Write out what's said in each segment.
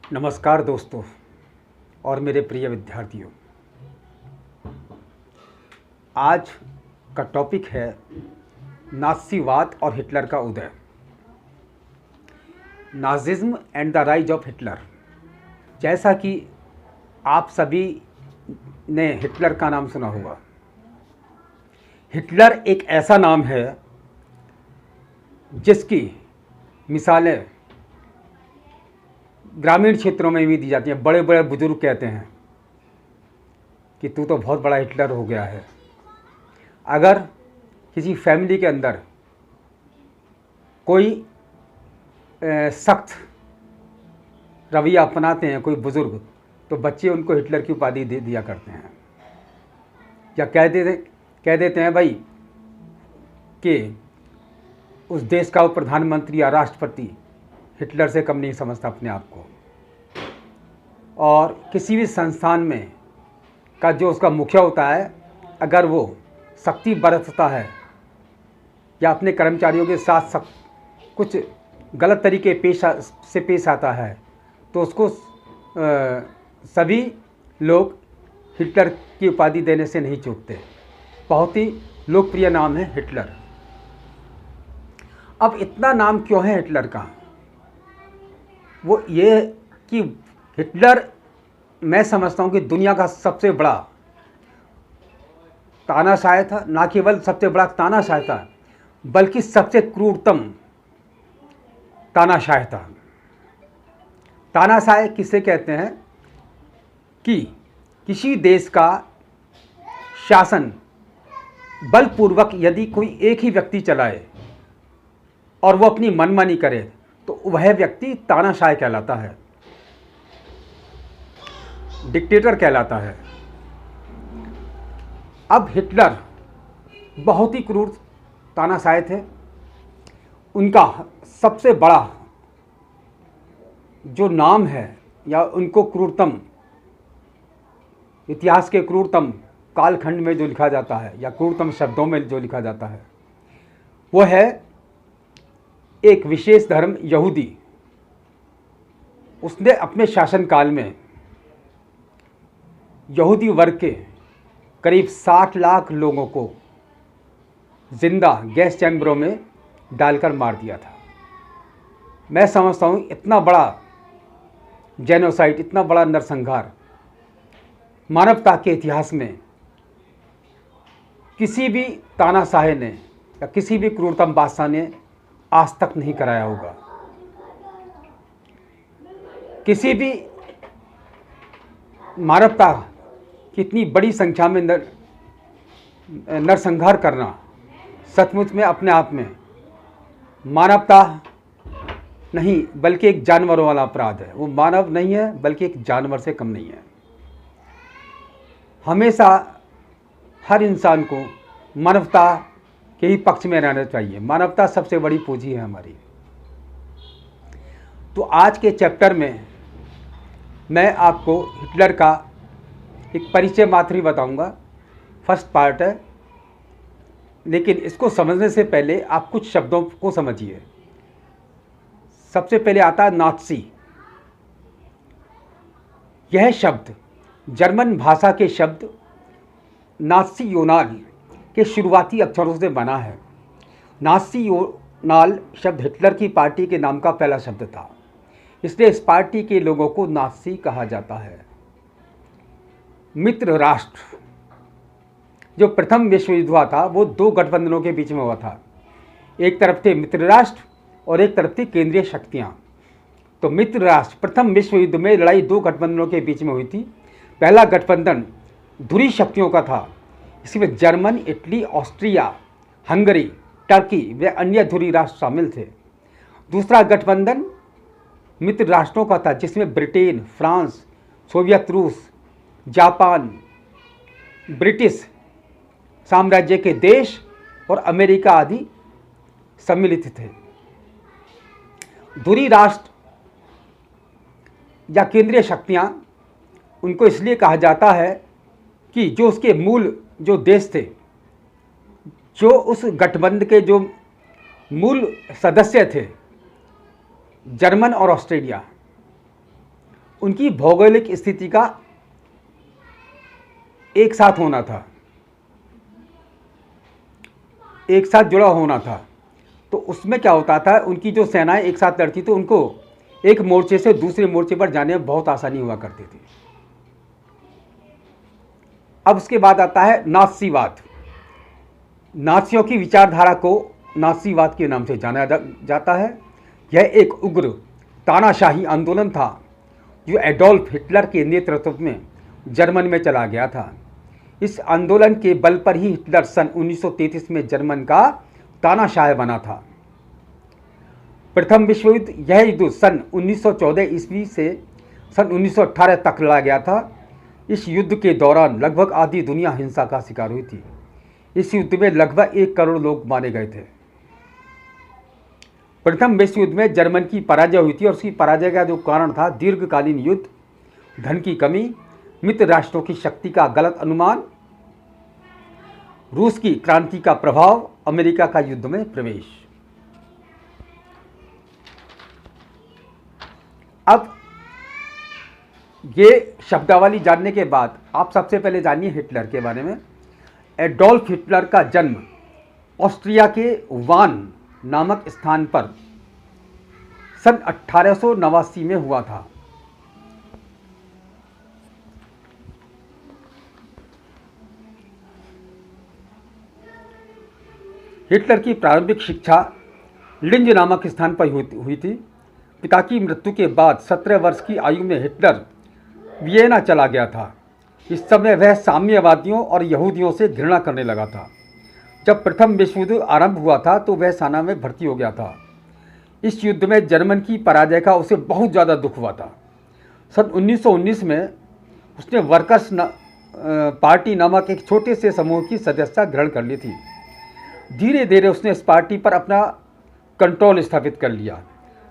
नमस्कार दोस्तों और मेरे प्रिय विद्यार्थियों। आज का टॉपिक है नाज़ीवाद और हिटलर का उदय। Nazism and the rise of Hitler. जैसा कि आप सभी ने हिटलर का नाम सुना होगा। हिटलर एक ऐसा नाम है जिसकी मिसालें ग्रामीण क्षेत्रों में भी दी जाती हैं। बड़े बड़े बुजुर्ग कहते हैं कि तू तो बहुत बड़ा हिटलर हो गया है। अगर किसी फैमिली के अंदर कोई सख्त रवैया अपनाते हैं कोई बुजुर्ग, तो बच्चे उनको हिटलर की उपाधि दे दिया करते हैं, या कह देते हैं भाई कि उस देश का प्रधानमंत्री या राष्ट्रपति हिटलर से कम नहीं समझता अपने आप को। और किसी भी संस्थान में का जो उसका मुखिया होता है, अगर वो सख्ती बरतता है या अपने कर्मचारियों के साथ कुछ गलत तरीके से पेश आता है, तो उसको सभी लोग हिटलर की उपाधि देने से नहीं चूकते। बहुत ही लोकप्रिय नाम है हिटलर। अब इतना नाम क्यों है हिटलर का? वो ये कि हिटलर, मैं समझता हूँ कि दुनिया का सबसे बड़ा तानाशाह था। ना केवल सबसे बड़ा तानाशाह था, बल्कि सबसे क्रूरतम तानाशाह था। तानाशाह किसे कहते हैं? कि किसी देश का शासन बलपूर्वक यदि कोई एक ही व्यक्ति चलाए और वो अपनी मनमानी करे, तो वह व्यक्ति तानाशाह कहलाता है, डिक्टेटर कहलाता है। अब हिटलर बहुत ही क्रूर तानाशाह थे। उनका सबसे बड़ा जो नाम है, या उनको क्रूरतम, इतिहास के क्रूरतम कालखंड में जो लिखा जाता है या क्रूरतम शब्दों में जो लिखा जाता है, वो है एक विशेष धर्म यहूदी। उसने अपने शासनकाल में यहूदी वर्ग के करीब 60 लाख लोगों को जिंदा गैस चैम्बरों में डालकर मार दिया था। मैं समझता हूँ इतना बड़ा जेनोसाइड, इतना बड़ा नरसंहार मानवता के इतिहास में किसी भी तानाशाह ने या किसी भी क्रूरतम बादशाह ने आज तक नहीं कराया होगा। किसी भी मानवता की इतनी बड़ी संख्या में नरसंहार करना सचमुच में अपने आप में मानवता नहीं बल्कि एक जानवरों वाला अपराध है। वो मानव नहीं है बल्कि एक जानवर से कम नहीं है। हमेशा हर इंसान को मानवता के ही पक्ष में रहना चाहिए। मानवता सबसे बड़ी पूंजी है हमारी। तो आज के चैप्टर में मैं आपको हिटलर का एक परिचय मात्र ही बताऊंगा। फर्स्ट पार्ट है, लेकिन इसको समझने से पहले आप कुछ शब्दों को समझिए। सबसे पहले आता है नाज़ी। यह शब्द जर्मन भाषा के शब्द नाज़ियोनाल के शुरुआती अक्षरों से बना है। नाज़ियोनाल शब्द हिटलर की पार्टी के नाम का पहला शब्द था, इसलिए इस पार्टी के लोगों को नाज़ी कहा जाता है। मित्र राष्ट्र, जो प्रथम विश्व युद्ध हुआ था, वो दो गठबंधनों के बीच में हुआ था। एक तरफ थे मित्र राष्ट्र और एक तरफ थी केंद्रीय शक्तियां। तो मित्र राष्ट्र प्रथम विश्व युद्ध में लड़ाई दो गठबंधनों के बीच में हुई थी। पहला गठबंधन धुरी शक्तियों का था। इसमें German, Italy, Austria, Hungary, Turkey व अन्य धुरी राष्ट्र शामिल थे। दूसरा गठबंधन मित्र राष्ट्रों का था, जिसमें ब्रिटेन, फ्रांस, सोवियत रूस, जापान, ब्रिटिश साम्राज्य के देश और अमेरिका आदि सम्मिलित थे। धुरी राष्ट्र या केंद्रीय शक्तियां, उनको इसलिए कहा जाता है कि जो उसके मूल जो देश थे, जो उस गठबंधन के जो मूल सदस्य थे, जर्मन और ऑस्ट्रेलिया, उनकी भौगोलिक स्थिति का एक साथ होना था, एक साथ जुड़ा होना था। तो उसमें क्या होता था, उनकी जो सेनाएं एक साथ लड़ती तो उनको एक मोर्चे से दूसरे मोर्चे पर जाने में बहुत आसानी हुआ करती थी। अब उसके बाद आता है नाज़ीवाद। नाज़ियों की विचारधारा को नाज़ीवाद के नाम से जाना जाता है। यह एक उग्र तानाशाही आंदोलन था जो एडोल्फ हिटलर के नेतृत्व में जर्मन में चला गया था। इस आंदोलन के बल पर ही हिटलर सन 1933 में जर्मन का तानाशाह बना था। प्रथम विश्व युद्ध, यह युद्ध सन 1914 ईस्वी से सन 1918 तक लड़ा गया था। इस युद्ध के दौरान लगभग आधी दुनिया हिंसा का शिकार हुई थी। इस युद्ध में लगभग 1 करोड़ लोग मारे गए थे। प्रथम विश्व युद्ध में जर्मन की पराजय हुई थी और उसकी पराजय का जो कारण था दीर्घकालीन युद्ध, धन की कमी, मित्र राष्ट्रों की शक्ति का गलत अनुमान, रूस की क्रांति का प्रभाव, अमेरिका का युद्ध में प्रवेश। अब ये शब्दावली जानने के बाद आप सबसे पहले जानिए हिटलर के बारे में। एडोल्फ हिटलर का जन्म ऑस्ट्रिया के वान नामक स्थान पर सन 1889 में हुआ था। हिटलर की प्रारंभिक शिक्षा लिंज नामक स्थान पर हुई थी। पिता की मृत्यु के बाद 17 वर्ष की आयु में हिटलर वियना चला गया था। इस समय वह साम्यवादियों और यहूदियों से घृणा करने लगा था। जब प्रथम विश्व युद्ध आरंभ हुआ था तो वह सेना में भर्ती हो गया था। इस युद्ध में जर्मन की पराजय का उसे बहुत ज़्यादा दुख हुआ था। सन 1919 में उसने वर्कर्स पार्टी नामक एक छोटे से समूह की सदस्यता ग्रहण कर ली थी। धीरे धीरे उसने इस पार्टी पर अपना कंट्रोल स्थापित कर लिया।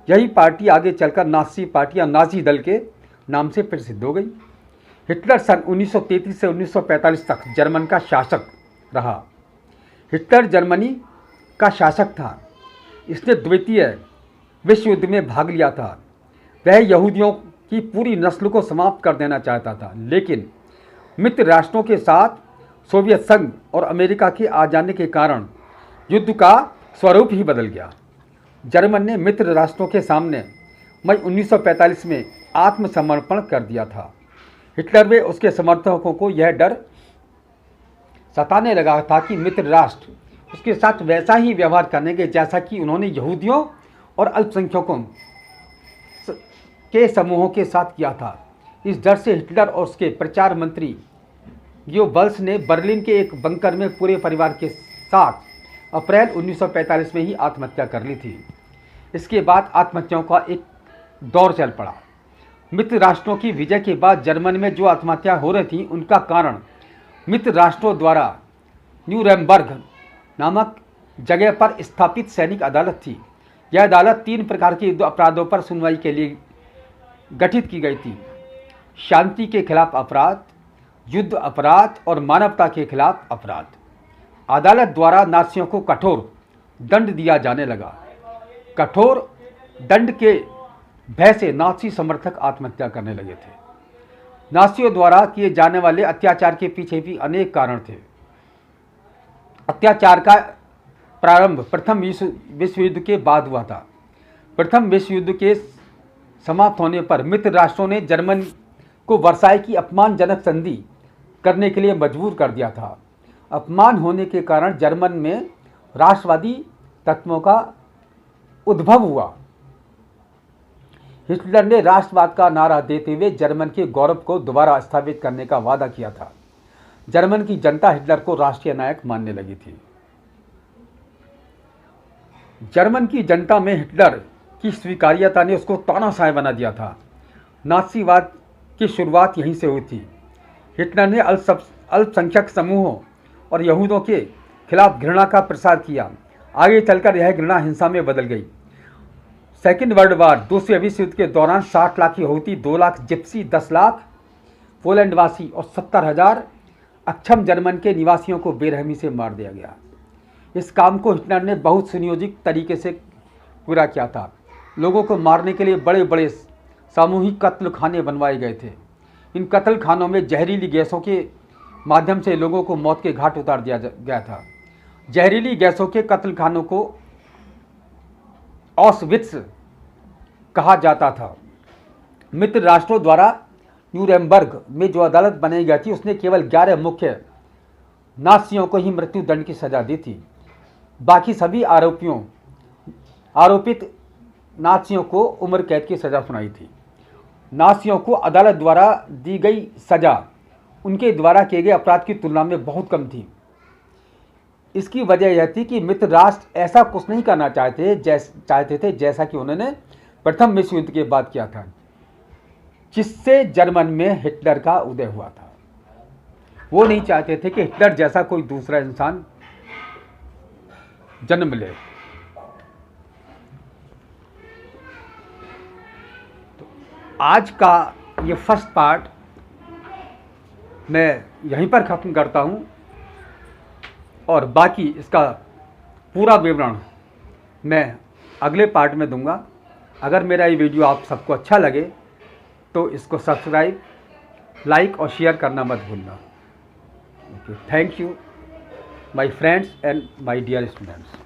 यही पार्टी आगे चलकर नाज़ी पार्टी या नाज़ी दल के नाम से प्रसिद्ध हो गई। हिटलर सन 1933 से 1945 तक जर्मन का शासक रहा। हिटलर जर्मनी का शासक था। इसने द्वितीय विश्व युद्ध में भाग लिया था। वह यहूदियों की पूरी नस्ल को समाप्त कर देना चाहता था, लेकिन मित्र राष्ट्रों के साथ सोवियत संघ और अमेरिका के आ जाने के कारण युद्ध का स्वरूप ही बदल गया। जर्मन ने मित्र राष्ट्रों के सामने मई 1945 में आत्मसमर्पण कर दिया था। हिटलर व उसके समर्थकों को यह डर सताने लगा था कि मित्र राष्ट्र उसके साथ वैसा ही व्यवहार करेंगे जैसा कि उन्होंने यहूदियों और अल्पसंख्यकों के समूहों के साथ किया था। इस डर से हिटलर और उसके प्रचार मंत्री गोबल्स ने बर्लिन के एक बंकर में पूरे परिवार के साथ अप्रैल 1945 में ही आत्महत्या कर ली थी। इसके बाद आत्महत्याओं का एक दौर चल पड़ा। मित्र राष्ट्रों की विजय के बाद जर्मनी में जो आत्महत्या हो रही थी उनका कारण मित्र राष्ट्रों द्वारा न्यूरेमबर्ग नामक जगह पर स्थापित सैनिक अदालत थी। यह अदालत 3 प्रकार के अपराधों पर सुनवाई के लिए गठित की गई थी: शांति के खिलाफ अपराध, युद्ध अपराध और मानवता के खिलाफ अपराध। अदालत द्वारा नाज़ियों को कठोर दंड दिया जाने लगा। कठोर दंड के भय से नाज़ी समर्थक आत्महत्या करने लगे थे। नाज़ियों द्वारा किए जाने वाले अत्याचार के पीछे भी अनेक कारण थे। अत्याचार का प्रारंभ प्रथम विश्व युद्ध के बाद हुआ था। प्रथम विश्व युद्ध के समाप्त होने पर मित्र राष्ट्रों ने जर्मन को वर्साई की अपमानजनक संधि करने के लिए मजबूर कर दिया था। अपमान होने के कारण जर्मन में राष्ट्रवादी तत्वों का उद्भव हुआ। हिटलर ने राष्ट्रवाद का नारा देते हुए जर्मन के गौरव को दोबारा स्थापित करने का वादा किया था। जर्मन की जनता हिटलर को राष्ट्रीय नायक मानने लगी थी। जर्मन की जनता में हिटलर की स्वीकार्यता ने उसको तानाशाह बना दिया था। नाज़ीवाद की शुरुआत यहीं से हुई थी। हिटलर ने अल्पसंख्यक समूहों और यहूदियों के खिलाफ घृणा का प्रसार किया। आगे चलकर यह घृणा हिंसा में बदल गई। सेकेंड वर्ल्ड वार, दूसरे विश्व युद्ध के दौरान 60 लाख यहूदी, 2 लाख जिप्सी, 10 लाख पोलैंडवासी और 70,000 अक्षम जर्मन के निवासियों को बेरहमी से मार दिया गया। इस काम को हिटलर ने बहुत सुनियोजित तरीके से पूरा किया था। लोगों को मारने के लिए बड़े बड़े सामूहिक कत्ल खाने बनवाए गए थे। इन कत्ल खानों में जहरीली गैसों के माध्यम से लोगों को मौत के घाट उतार दिया गया था। जहरीली गैसों के कत्ल खानों को ऑस्विट्स कहा जाता था। मित्र राष्ट्रों द्वारा न्यूरेमबर्ग में जो अदालत बनाई गई थी उसने केवल 11 मुख्य नाज़ियों को ही मृत्यु दंड की सजा दी थी। बाकी सभी आरोपित नाज़ियों को उम्र कैद की सजा सुनाई थी। नाज़ियों को अदालत द्वारा दी गई सजा उनके द्वारा किए गए अपराध की तुलना में बहुत कम थी। इसकी वजह यह थी कि मित्र राष्ट्र ऐसा कुछ नहीं करना चाहते थे जैसा कि उन्होंने प्रथम विश्व युद्ध के बाद किया था, जिससे जर्मन में हिटलर का उदय हुआ था। वो नहीं चाहते थे कि हिटलर जैसा कोई दूसरा इंसान जन्म ले। तो आज का ये फर्स्ट पार्ट मैं यहीं पर ख़त्म करता हूँ और बाकी इसका पूरा विवरण मैं अगले पार्ट में दूंगा। अगर मेरा ये वीडियो आप सबको अच्छा लगे तो इसको सब्सक्राइब, लाइक और शेयर करना मत भूलना। Okay, thank you my friends and my dear students.